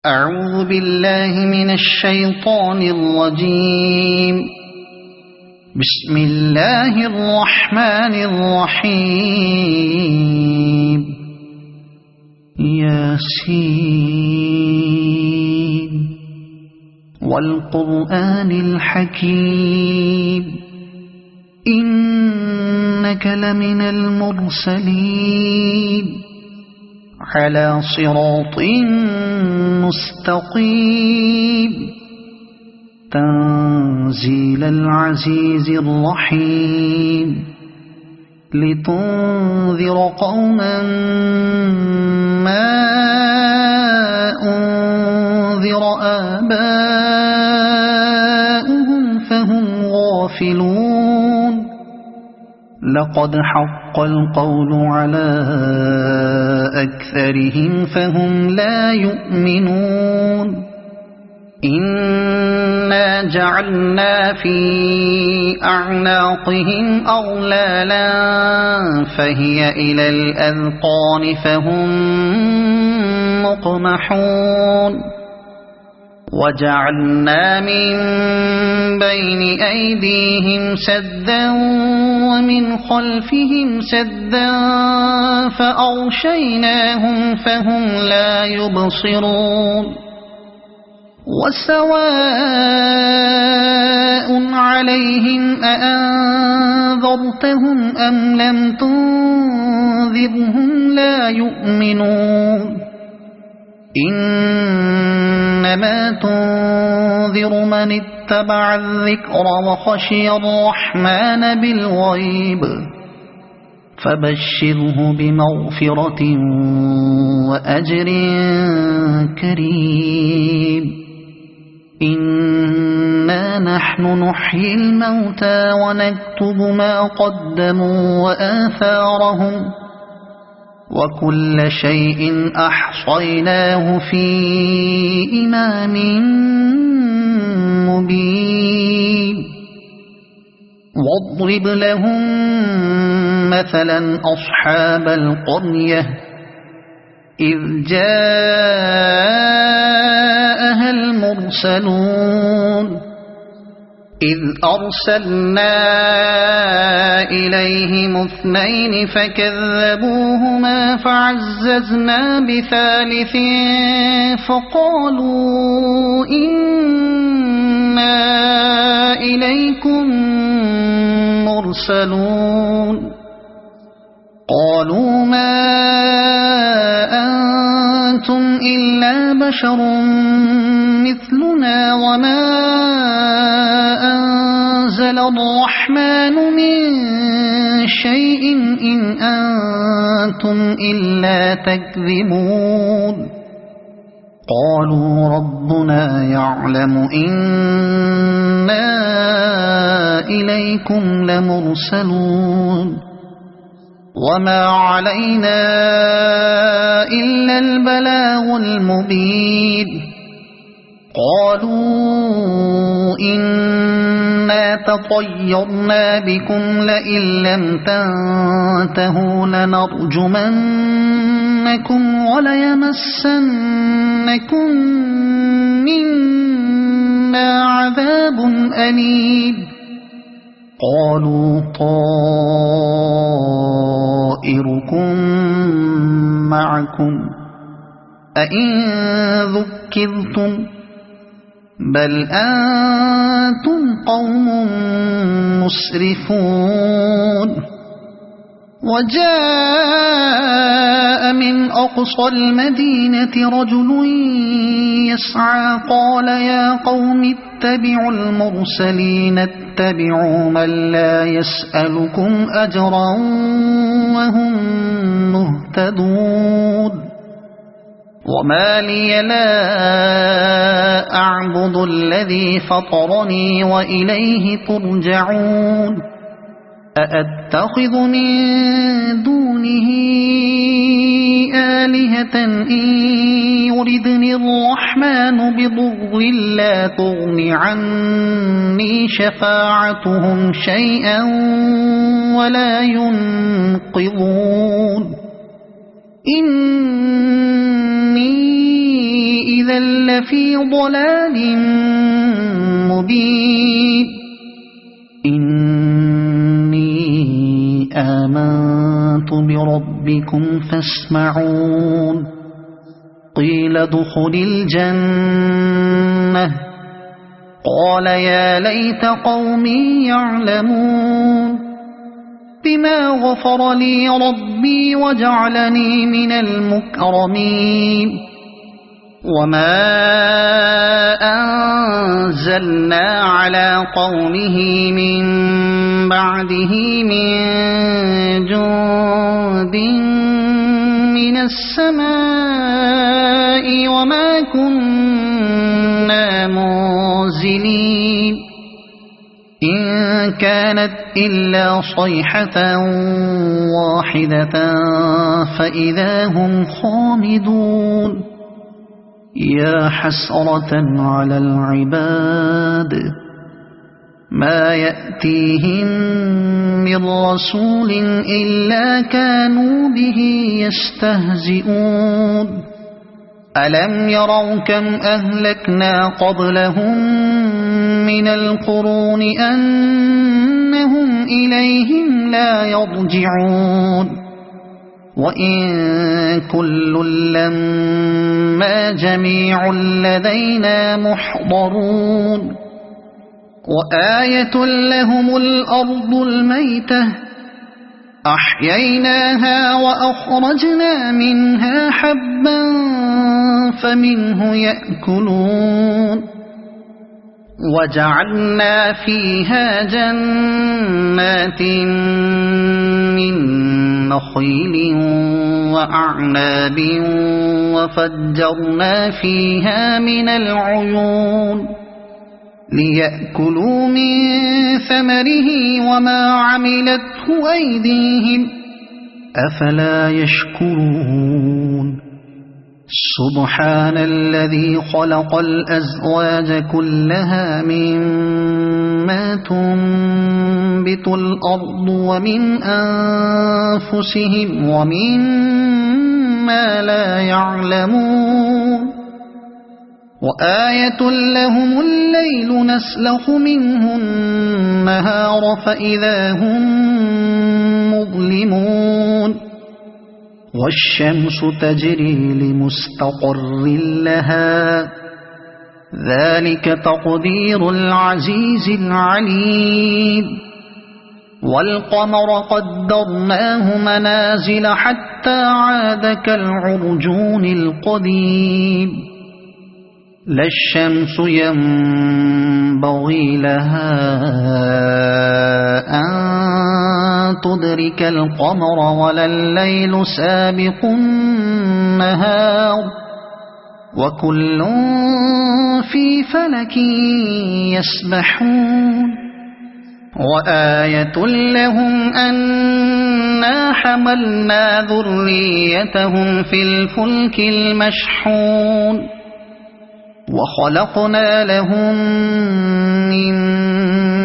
أعوذ بالله من الشيطان الرجيم. بسم الله الرحمن الرحيم. ياسين والقرآن الحكيم إنك لمن المرسلين على صراط مستقيم تنزيل العزيز الرحيم لتنذر قوما ما أنذر آباؤهم فهم غافلون. لقد حق القول على أكثرهم فهم لا يؤمنون. إنا جعلنا في أعناقهم أغلالا فهي إلى الأذقان فهم مقمحون. وجعلنا من بين أيديهم سدا ومن خلفهم سدا فأغشيناهم فهم لا يبصرون. وسواء عليهم أأنذرتهم أم لم تنذرهم لا يؤمنون. إنما تنذر من اتبع الذكر وخشي الرحمن بالغيب فبشره بمغفرة وأجر كريم. إنا نحن نحيي الموتى ونكتب ما قدموا وآثارهم وكل شيء أحصيناه في إمام مبين. واضرب لهم مثلا أصحاب القرية إذ جاءها المرسلون إذ أرسلنا إليهم اثنين فكذبوهما فعززنا بثالث فقالوا إنا إليكم مرسلون. قالوا ما أنتم إلا بشر مثلنا وما أنزل الرحمن من شيء إن أنتم إلا تكذبون. قالوا ربنا يعلم إنا إليكم لمرسلون وما علينا إلا البلاغ المبين. قالوا إنا تطيرنا بكم لئن لم تنتهوا لنرجمنكم وليمسنكم منا عذاب أليم. قالوا طائركم معكم أئن ذكرتم بل أنتم قوم مسرفون. وجاء من أقصى المدينة رجل يسعى قال يا قوم اتبعوا المرسلين اتبعوا من لا يسألكم أجرا وهم مهتدون. وما لي لا أعبد الذي فطرني وإليه ترجعون. أأتخذ من دونه آلهة إن يردني الرحمن بضر لا تغن عني شفاعتهم شيئا ولا ينقذون. إني إذا لفي ضلال مبين إني آمنت بربكم فاسمعون قيل ادخل الجنة قال يا ليت قومي يعلمون بما غفر لي ربي وجعلني من المكرمين وما أنزلنا على قومه من بعده من جند من السماء وما كنا منزلين إن كانت إلا صيحة واحدة فإذا هم خامدون يا حسرة على العباد ما يأتيهم من رسول إلا كانوا به يستهزئون ألم يروا كم أهلكنا قبلهم من القرون أنهم إليهم لا يرجعون وإن كل لما جميع لدينا محضرون وآية لهم الأرض الميتة أحييناها وأخرجنا منها حبا فمنه يأكلون وجعلنا فيها جنات من نخيل وأعناب وفجرنا فيها من العيون ليأكلوا من ثمره وما عملته أيديهم أفلا يشكرون سبحان الذي خلق الأزواج كلها مما تنبت الأرض ومن أنفسهم ومما لا يعلمون وآية لهم الليل نسلخ منه النهار فإذا هم مظلمون والشمس تجري لمستقر لها ذلك تقدير العزيز العليم والقمر قدرناه منازل حتى عاد كالعرجون القديم لا الشمس ينبغي لها أن تدرك القمر ولا الليل سابق النهار وكل في فلك يسبحون وآية لهم أنا حملنا ذريتهم في الفلك المشحون وخلقنا لهم من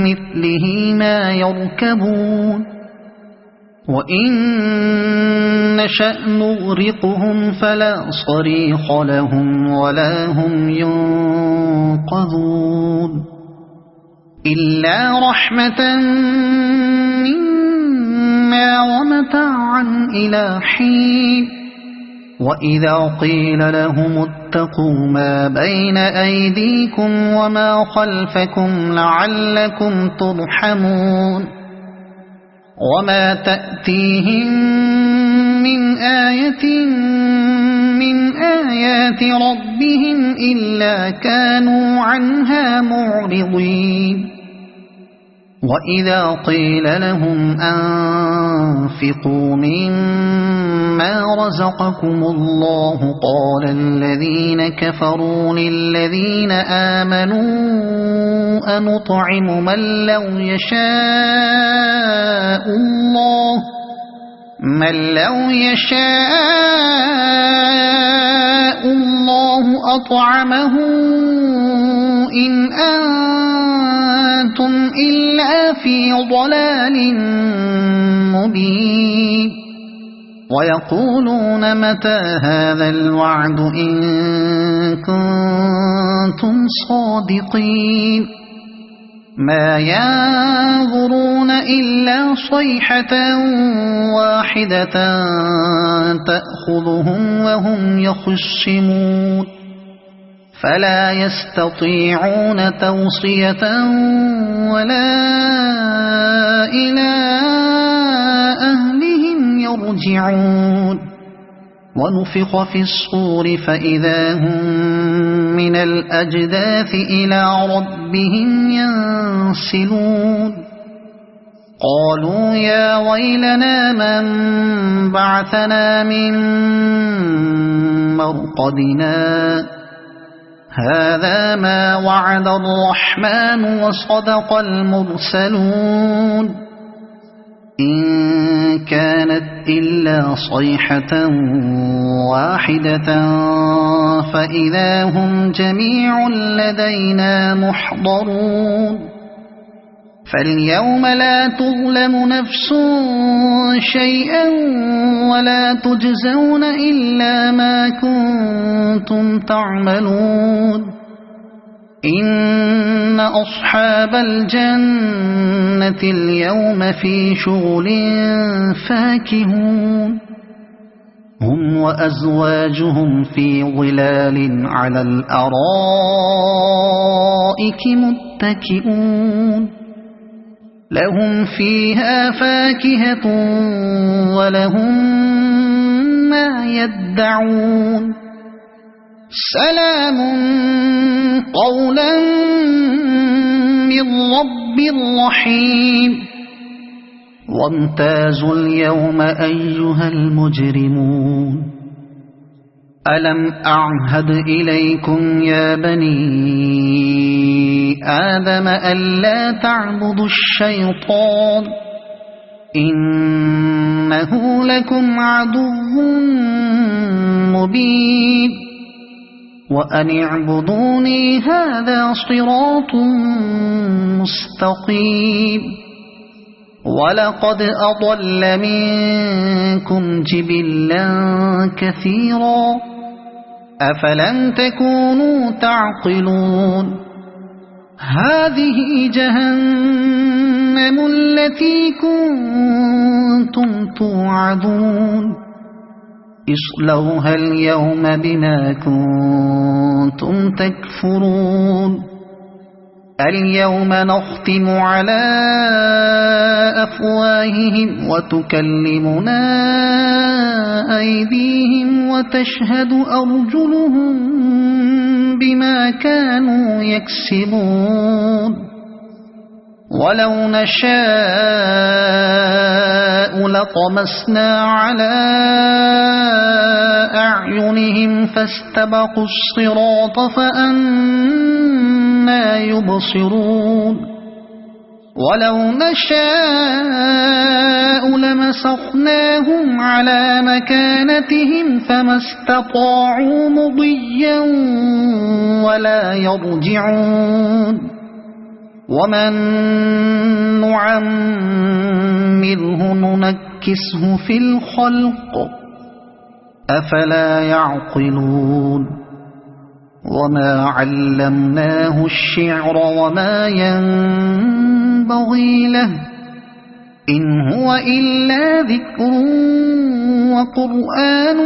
مثله ما يركبون وإن نشأ نغرقهم فلا صريخ لهم ولا هم ينقذون إلا رحمة منا ومتاعا إلى حين وإذا قيل لهم اتقوا ما بين أيديكم وما خلفكم لعلكم ترحمون وما تأتيهم من آية من آيات ربهم إلا كانوا عنها معرضين وإذا قيل لهم أنفقوا مما رزقكم الله قال الذين كفروا للذين آمنوا أنطعم من لو يشاء الله أطعمه إن أنتم إلا في ضلال مبين ويقولون متى هذا الوعد إن كنتم صادقين ما ينظرون إلا صيحة واحدة تأخذهم وهم يخصمون فلا يستطيعون توصية ولا إلى أهلهم يرجعون ونفخ في الصور فإذا هم من الأجداث إلى ربهم ينسلون قالوا يا ويلنا من بعثنا من مرقدنا هذا ما وعد الرحمن وصدق المرسلون إن كانت إلا صيحة واحدة فإذا هم جميع لدينا محضرون فاليوم لا تظلم نفس شيئا ولا تجزون إلا ما كنتم تعملون إن أصحاب الجنة اليوم في شغل فاكهون هم وأزواجهم في ظلال على الأرائك متكئون لهم فيها فاكهة ولهم ما يدعون سلام قولا من رب رحيم وامتازوا اليوم أيها المجرمون ألم أعهد إليكم يا بني آدم ألا تعبدوا الشيطان إنه لكم عدو مبين وأن اعبدوني هذا صراط مستقيم ولقد أضل منكم جبلا كثيرا أفلم تكونوا تعقلون هذه جهنم التي كنتم توعدون اصلوها اليوم بما كنتم تكفرون اليوم نختم على أفواههم وتكلمنا أيديهم وتشهد أرجلهم بما كانوا يكسبون ولو نشاء لطمسنا على أعينهم فاستبقوا الصراط فأنى يبصرون ولو نشاء لمسخناهم على مكانتهم فما استطاعوا مضيا ولا يرجعون ومن نعمره ننكسه في الخلق أفلا يعقلون وما علمناه الشعر وما ينبغي له إن هو إلا ذكر وقرآن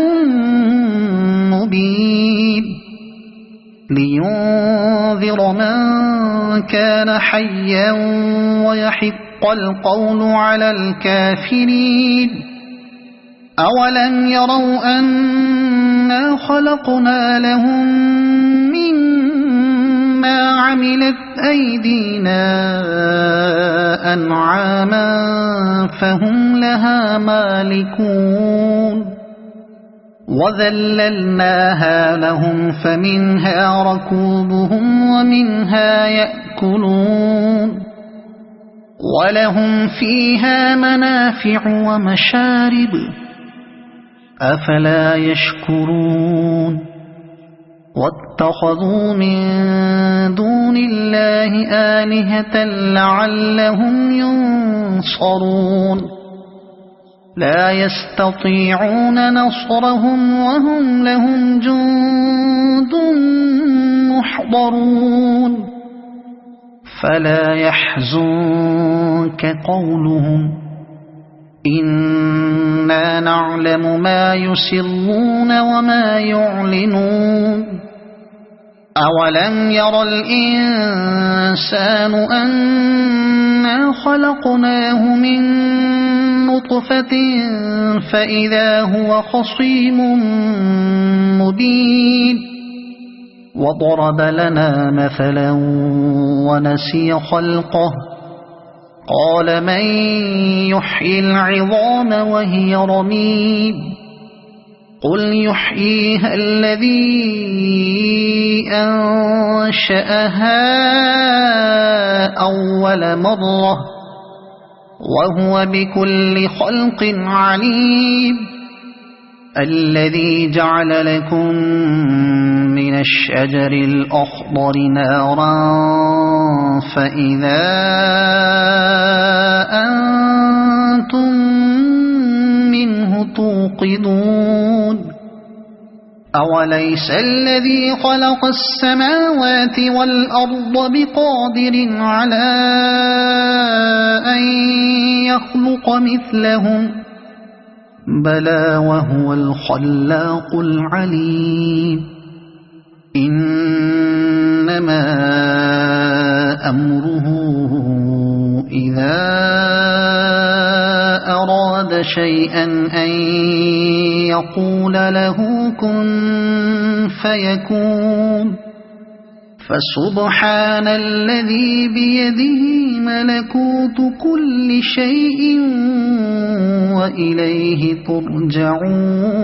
مبين لينذر من كان حيا ويحق القول على الكافرين أولم يروا أنا خلقنا لهم مما عملت أيدينا أنعاما فهم لها مالكون وذللناها لهم فمنها ركوبهم ومنها يأكلون ولهم فيها منافع ومشارب أفلا يشكرون واتخذوا من دون الله آلهة لعلهم ينصرون لا يستطيعون نصرهم وهم لهم جند محضرون فلا يحزنك قولهم إنا نعلم ما يسرون وما يعلنون أولم ير الإنسان أنا خلقناه من نطفة فإذا هو خصيم مبين وضرب لنا مثلا ونسي خلقه قال من يحيي العظام وهي رميم قل يحييها الذي أنشأها أول مرة وهو بكل خلق عليم الذي جعل لكم من الشجر الأخضر نارا فإذا أنتم منه توقدون أوليس الذي خلق السماوات والأرض بقادر على أن يخلق مثلهم بلى وهو الخلاق العليم إنما أمره إذا أراد شيئا أن يقول له كن فيكون فسبحان الذي بيده ملكوت كل شيء وإليه ترجعون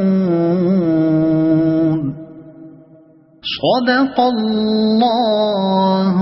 صدق الله